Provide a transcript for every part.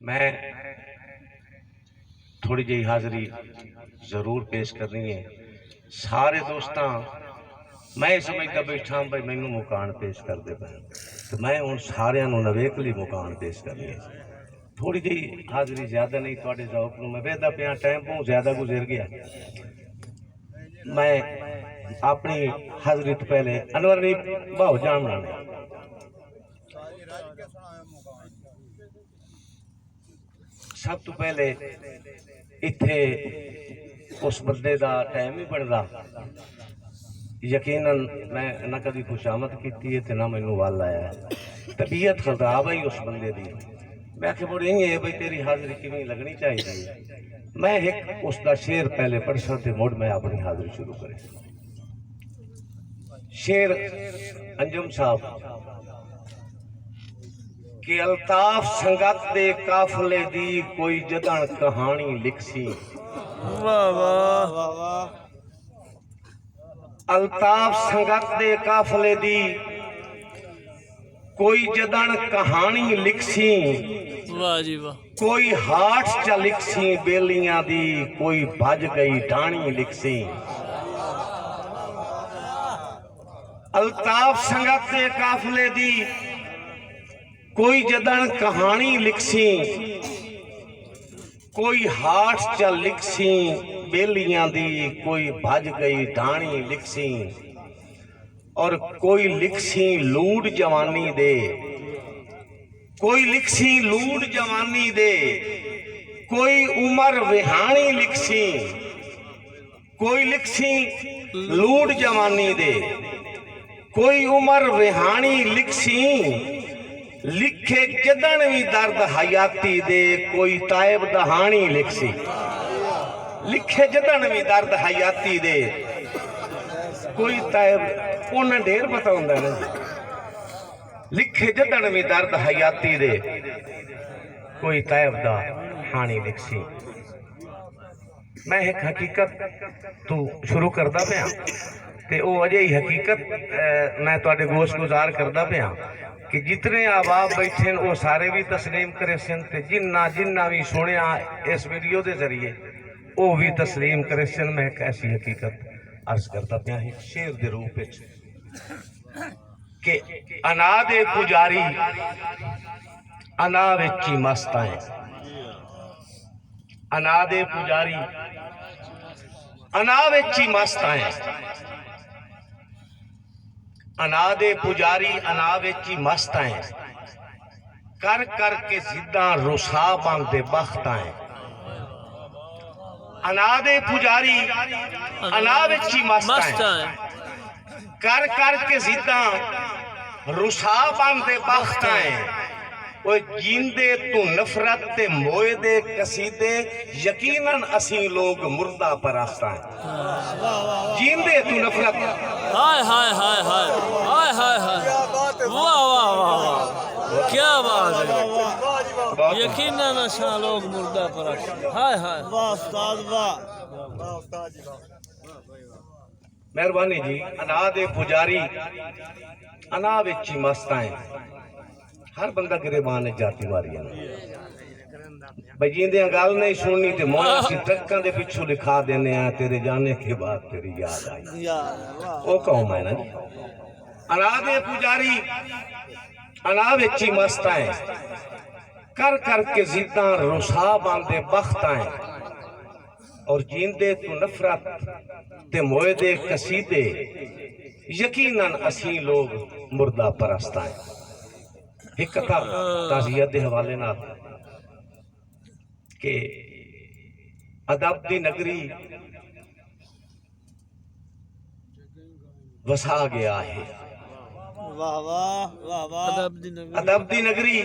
मैं थोड़ी जी हाज़री जरूर पेश करनी है। सारे दोस्तों मैं समझता बैठा भाई मैनू मुकान पेश करते पे, तो मैं हूँ सारिया नवेकली मुकान पेश करनी है। थोड़ी जी हाज़री ज्यादा नहीं, थोड़े जौक नूं मैं बेहदा पिया, टाइम बहुत ज्यादा गुजर गया। मैं अपनी हाज़री तो पहले अनवर ने भाव जान बनाने सब तो पहले इत्थे उस बंदे का टाइम ही बनता। यकीनन मैं ना कभी खुशामद की है ना मैनू वल आया है, तबीयत खराब है उस बंदे की। मैं आखे मुड़ यही है भाई तेरी हाज़री किवें लगनी चाहिए। मैं एक उसका शेर पहले पढ़सा ते मुड़ मैं अपनी हाज़री शुरू करी। शेर अंजुम साहब कि अल्ताफ संगत दे काफले दी कोई जदन कहानी लिखसी। वाह वाह वाह। अल्ताफ संगत दे काफले दी कोई जदन कहानी लिखसी। वाह जी वाह। कोई हाट च लिखसी बेलियां दी, कोई भज गई ढाणी लिखसी। अल्ताफ संगत दे काफले दी कोई जदन कहानी लिखसी। कोई हाट च लिखसी बेलियां दी, कोई भज गई ढाणी लिखसी। और कोई लिखसी लूट जवानी दे, कोई लिखसी लूट जवानी दे। कोई उमर विहानी लिखसी, कोई लिखसी लूट जवानी दे। कोई उमर विहानी लिखसी, लिखे जदन भी दर्द हयाती दे। कोई तायब दहानी लिखसी, लिखे जदन भी दर्द हयाती दे। कोई तायब उन्हें ढेर पता होंगे ना, लिखे जदन भी दर्द हयाती दे। कोई तायब दा हानी लिखसी। मैं एक हकीकत तू शुरू करता पाया ते ओ अजे ही हकीकत मैं तुहाडे गोश गुजार करता पाया कि जितने आबाब बैठे वो सारे भी तस्लीम करे सन, ते जिन्ना जिन्ना भी सुनिया इस वीडियो के जरिए वो भी तस्लीम करे सन। मैं एक ऐसी हकीकत अर्ज करता पाया एक शेर के रूप कि अना दे पुजारी अना विच ही मस्त आए। अना दे पुजारी अना विच ही मस्त आए। अना दे पुजारी अना विच ही मस्त आए। कर कर के जिद्दां रुसा बनदे बख्त आए। अना दे पुजारी अना विच ही मस्त आए। कर कर के जिद्दां रुसा बनदे बख्त आए। वो जींदे तू नफरत ते मोए दे कसीदे, यकीनन असी लोग मुर्दा परस्त हैं। जींदे तू नफरत, हाय हाय हाय हाय हाय हाय हाय। वाह वाह वाह वाह, क्या बात है। यकीनन असा लोग मुर्दा परस्त। हाय हाय वाह उस्ताद वाह। मेहरबानी जी। अना दे पुजारी अना विच ही मस्त आए। हर बंदा गिरेबान है जाति वारियां भाई जिंदे गल नहीं सुननी ते मोया सी ट्रकों के पिछू लिखा देने आ तेरे जाने के बाद तेरी याद आई। वो कौम है ना जी। अना दे पुजारी अना विच ही मस्त आए। कर कर के जिद्दां रुसा बांधे बख्त आए। और जींदे तू नफरत ते मोए दे कसीदे, यकीनन असी लोग मुर्दा परस्त आए। एक कथा ताज़ियत के हवाले नाल के अदब दी नगरी वसा गया है। वाह वाह वाह वाह। अदब दी नगरी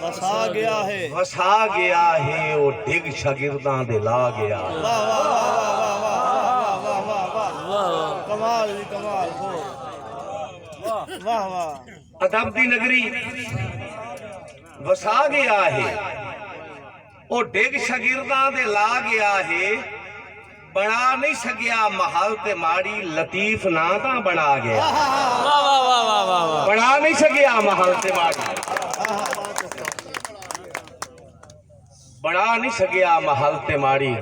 वसा गया है। वसा गया है। वो डिग शागिर्दां दे ला गया। वाह वाह वाह वाह वाह वाह। कमाल जी कमाल। वाह वाह। अदब दी नगरी वसा गया है। वो डिग शागिर्दां दे ला गया है। बना नहीं सकिया महल ते माड़ी, लतीफ ना ता बना गया। वाह वाह वाह वाह वाह। बना नहीं सकिया महल ते माड़ी, बना नहीं सकिया महल ते माड़ी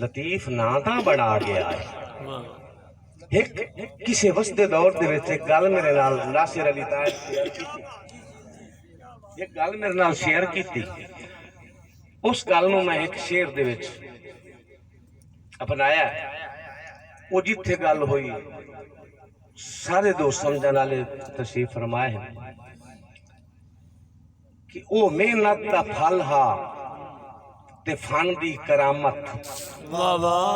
लतीफ ना तां बना गया है वाह एक किसी वसते दौर दे विच एक गल मेरे नाल नासिर अली ताज शेयर कीती एक गल मेरे नाल शेयर कीती उस गल नूं मैं एक शेर दे विच अपनाया वो जिथे गल हुई सारे दोस्त समझण वाले तशरीफ फरमाए हैं कि वो मेहनत का फल हा ते फन दी करामत वाह वाह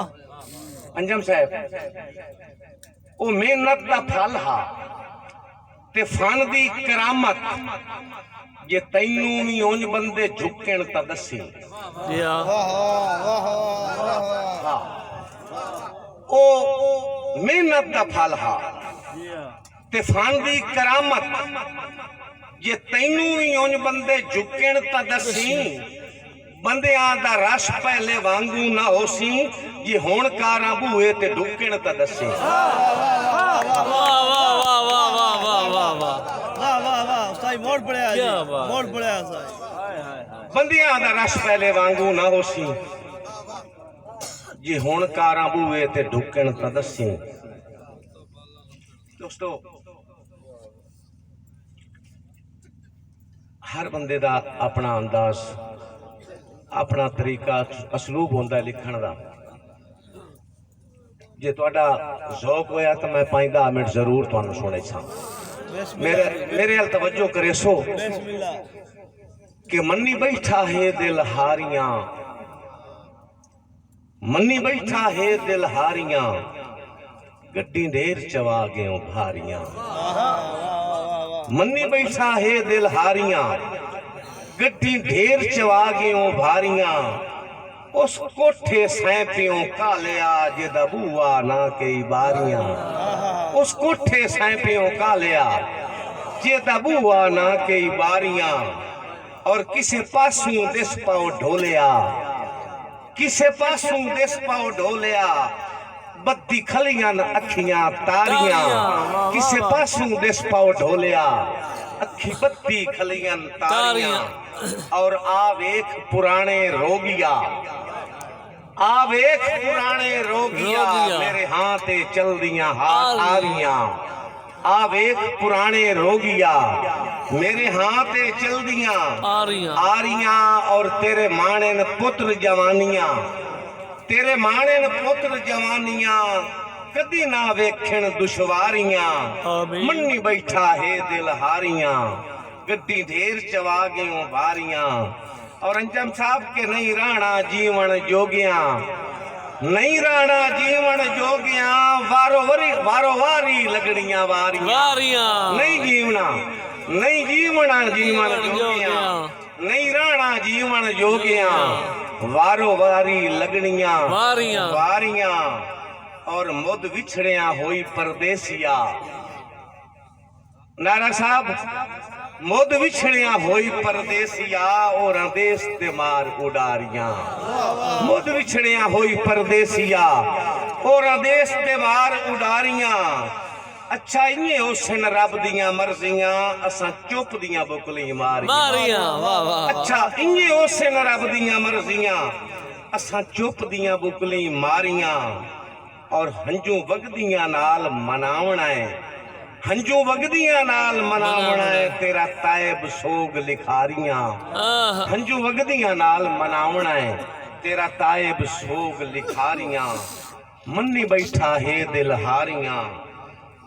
अंजम साहब वो मेहनत का फल हा ते फन दी करामत जे तैनू भी उंज बंदे झुकण तां दसी या ओ मेहनत का फल हा ते फन दी करामत जे तैनू भी उंज बंदे झुकण तां दसी बंदियां दा रश पहले वांगू ना होसी जे हुण कारां बूहे ते ढुकण तां दसी वाह वाह वाह वाह वाह वाह वाह वाह वाह वाह वाह साईं मोड़ पड़े आज क्या बात। मोड़ पड़े आज साईं बंदियां दा रश पहले वांगू ना होसी जे हुण कारां बूहे ते ढुकण तां दसी दोस्तों हर बंदे दा अपना अंदाज अपना तरीका असलूब होंदा है लिखण दा जे तुहाडा ज़ौक होया तो मैं 5-10 मिनट जरूर तुहानू सुणे छां मेरे हल तवज्जो करे सो बिस्मिल्लाह कि मन्नी बैठा है दिल हारियां मन्नी बैठा है दिल हारियां गड्डी ढेर चवा गयो भारियां मन्नी बैठा है दिल हारियां गड्डी ढेर चवा गयो भारियां उस कोठे सैंपियों कालिया जेदा बूआ ना कई बारियां उस कोठे सैंपियों कालिया जेदा बूआ ना कई बारियां और किसे पासों दिस पाओ ढोलिया किसे पासों दिस पाओ ढोलिया बत्ती खलियां अखियां तारियां किसे पासों दिस पाओ ढोलिया अखी बत्ती खलियां तारियां और आवेख पुराने रोगिया आवेख पुराने रोगिया मेरे हाथे चल दियां हाथ आरियां आवेख पुराने रोगिया मेरे हाथे चल दियां आरियां और तेरे माणे न पुत्र जवानियां तेरे माणे न पुत्र जवानियां कदी ना वेखण दुश्वारियां मन्नी बैठा है दिल हारियां गड्डी ढेर चवा गयो भारियां और अंजम साहब के नहीं राणा जीवन जोगिया नहीं राणा जीवन जोगिया वारो वारी लगड़ियां वारियां नहीं जीवना नहीं जीवना जीवन जोगिया नहीं राणा जीवन जोगिया वारो वारी लगड़ियां वारियां और मुद विछड़िया होई परदेसिया नारा साहब मुद विछड़िया होई परदेसिया और देश ते मार उडारियां मुद विछड़िया होई परदेसिया और देश ते मार उडारियां अच्छा इन्हें हुसन रब दियां मर्जियां असां चुप दियां बुकली मारियां अच्छा इन्हें हुसन रब दियां मर्जियां असां चुप दियां बुकली मारियां और हंजू वगदियां नाल मनावना है हंजू वगदियां नाल मनावना है तेरा तायब सोग लिखारियां हंजू वगदियां नाल मनावना है तेरा तायब सोग लिखारियां मन्नी बैठा है दिल हारियां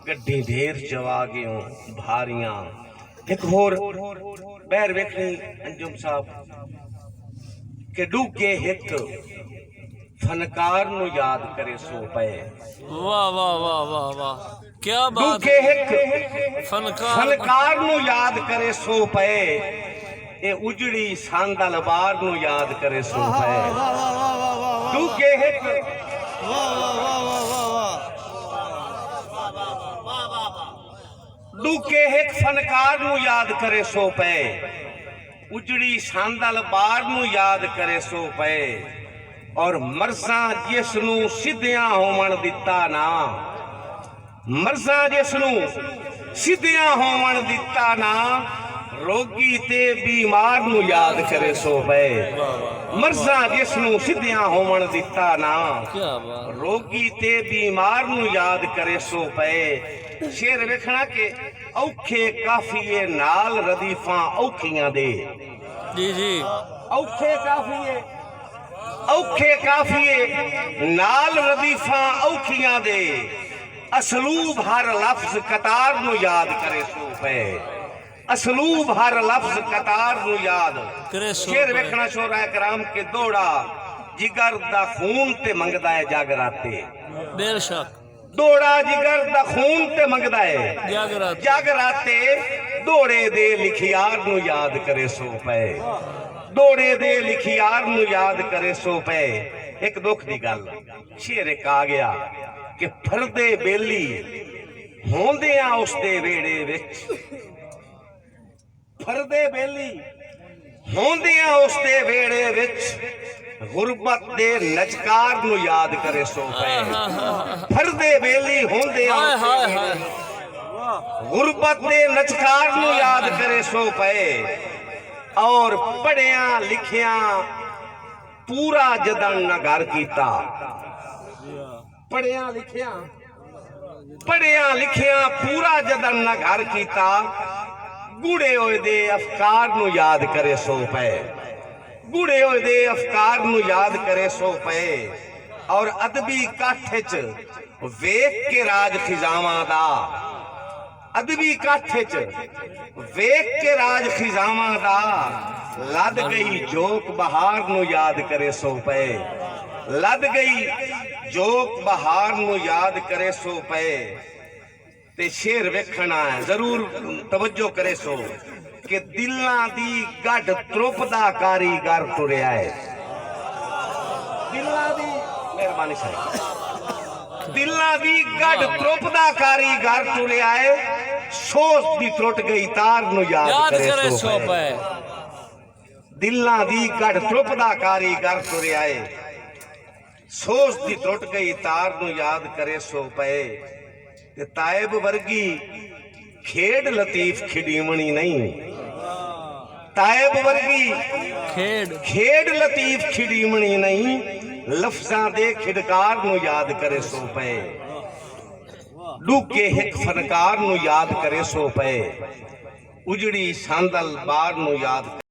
गड्डी ढेर चवा गयो भारियां एक होर बैर वेखनी अंजुम साहब के डूके हिक फनकार नु याद करे सो पे वाह वाह वाह वाह वाह क्या बात डूके हिक फनकार नु याद करे सो पे ए उजड़ी सांदल बार नु याद करे सो पे डूके हिक डूके हिक फनकार नु याद करे सो पे उजड़ी सांदल बार नु याद करे सो पे और मरसा जिसनू सिद्धियां होवन दिता ना मरसा जिसनू सिद्धियां होवन दिता ना ਰੋਗੀ ਤੇ ਬਿਮਾਰ ਨੂੰ ਯਾਦ ਕਰੇ ਸੋ ਪਏ ਮਰਜ਼ਾਂ ਜਿਸ ਨੂੰ ਸਿੱਧਿਆਂ ਹੋਵਣ ਦਿੱਤਾ ਨਾ ਕੀ ਬਾਤ ਰੋਗੀ ਤੇ ਬਿਮਾਰ ਨੂੰ ਯਾਦ ਕਰੇ ਸੋ ਪਏ ਸ਼ੇਰ ਵੇਖਣਾ ਕਿ ਔਖੇ ਕਾਫੀਏ ਨਾਲ ਰਦੀਫਾਂ ਔਖੀਆਂ ਦੇ ਜੀ ਜੀ ਔਖੇ ਕਾਫੀਏ ਨਾਲ ਰਦੀਫਾਂ ਔਖੀਆਂ ਦੇ ਅਸਲੂਬ ਹਰ ਲਫ਼ਜ਼ ਕਤਾਰ ਨੂੰ ਯਾਦ ਕਰੇ ਸੋ ਪਏ ਅਸਲੂਬ ਹਰ ਲਫ਼ਜ਼ ਕਤਾਰ ਨੂੰ ਯਾਦ ਕਰੇ ਸੋ ਸ਼ੇਰ ਪਏ। ਵੇਖਣਾ ਸ਼ੋਰਾ ਕਰਾਮ ਕੇ ਦੋੜਾ ਜਿਗਰ ਦਾ ਖੂਨ ਤੇ ਮੰਗਦਾ ਹੈ ਜਾਗਰਾਤੇ ਬੇਸ਼ੱਕ ਦੋੜਾ ਜਿਗਰ ਦਾ ਖੂਨ ਤੇ ਮੰਗਦਾ ਹੈ ਜਾਗਰਾਤੇ ਜਾਗਰਾਤੇ ਦੋੜੇ ਦੇ ਲਿਖਿਆਰ ਨੂੰ ਯਾਦ ਕਰੇ ਸੋ ਪਏ ਦੋੜੇ ਦੇ ਲਿਖਿਆਰ ਨੂੰ ਯਾਦ ਕਰੇ ਸੋ ਪਏ ਇੱਕ ਦੁੱਖ ਦੀ ਗੱਲ ਸ਼ੇਰ ਇੱਕ ਆ ਗਿਆ ਕਿ ਫਰਦੇ ਬੇਲੀ ਹੋਂਦਿਆਂ ਉਸ ਦੇ ਵੇੜੇ ਵਿੱਚ ਫਰਦੇ ਬੇਲੀ ਹੋਂਦਿਆਂ ਉਸ ਦੇ ਵੇੜੇ ਵਿੱਚ ਗੁਰਬਤ ਦੇ ਨਚਕਾਰ ਨੂੰ ਯਾਦ ਕਰੇ ਸੋ ਪਏ ਫਰਦੇ ਬੇਲੀ ਹੋਂਦਿਆਂ ਹਾਏ ਉਸ ਦੇ ਹਾਏ ਵੇੜੇ ਹਾਏ ਗੁਰਬਤ ਦੇ ਨਚਕਾਰ ਨੂੰ ਯਾਦ ਕਰੇ ਸੋ ਪਏ ਔਰ ਪੜਿਆ ਲਿਖਿਆ ਪੂਰਾ ਜਦਨ ਨਗਰ ਕੀਤਾ ਪੜਿਆ ਲਿਖਿਆ ਪੂਰਾ ਜਦਨ ਨਗਰ ਕੀਤਾ ਗੂੜੇ ਹੋਏ ਦੇ ਅਫਕਾਰ ਨੂੰ ਯਾਦ ਕਰੇ ਸੋ ਪਏ ਗੂੜੇ ਹੋਏ ਦੇ ਅਫਕਾਰ ਨੂੰ ਯਾਦ ਕਰੇ ਸੋ ਪਏ ਔਰ ਅਦਬੀ ਇਕੱਠ ਚ ਵੇਖ ਕੇ ਰਾਜ ਖਿਜ਼ਾਵਾਂ ਦਾ ਅਦਬੀ ਇਕੱਠ ਚ ਵੇਖ ਕੇ ਰਾਜ ਖਿਜ਼ਾਵਾਂ ਦਾ ਲੱਦ ਗਈ ਜੋਕ ਬਹਾਰ ਨੂੰ ਯਾਦ ਕਰੇ ਸੋ ਪਏ ਲੱਦ ਗਈ ਜੋਕ ਬਹਾਰ ਨੂੰ ਯਾਦ ਕਰੇ ਸੋ ਪਏ ਤੇ ਸ਼ੇਰ ਵੇਖਣਾ ਹੈ ਜ਼ਰੂਰ ਤਵੱਜੋ ਕਰੇ ਸੋ ਕਿ ਦਿਲਾਂ ਦੀ ਗੱਡ ਤਰੁਪਦਾ ਕਾਰੀਗਰ ਤੁਰਿਆ ਹੈ ਦਿਲਾਂ ਦੀ ਮਿਹਰਬਾਨੀ ਸਾਹਿਬ ਦਿਲਾਂ ਦੀ ਗੱਡ ਤਰੁਪਦਾ ਕਾਰੀਗਰ ਤੁਰਿਆ ਹੈ ਸੋਚ ਦੀ ਟੁੱਟ ਗਈ ਤਾਰ ਨੂੰ ਯਾਦ ਕਰੇ ਸੋ ਪਏ ਦਿਲਾਂ ਦੀ ਗੱਡ ਤਰੁਪਦਾ ਕਾਰੀਗਰ ਤੁਰਿਆ ਹੈ ਸੋਚ ਦੀ ਟੁੱਟ ਗਈ ਤਾਰ ਨੂੰ ਯਾਦ ਕਰੇ ਸੋ ਪਏ ਤੇ ਤਾਇਬ ਵਰਗੀ ਖੇਡ ਲਤੀਫ ਖਿਡੀਮਣੀ ਨਹੀਂ ਤਾਇਬ ਵਰਗੀ ਖੇਡ ਲਤੀਫ ਖਿਡੀਮਣੀ ਨਹੀਂ ਲਫ਼ਜ਼ਾਂ ਦੇ ਖਿਡਕਾਰ ਨੂੰ ਯਾਦ ਕਰੇ ਸੋ ਪਏ ਡੂਕੇ ਇੱਕ ਫਨਕਾਰ ਨੂੰ ਯਾਦ ਕਰੇ ਸੋ ਪਏ ਉਜੜੀ ਸੰਦਲ ਬਾਰ ਨੂੰ ਯਾਦ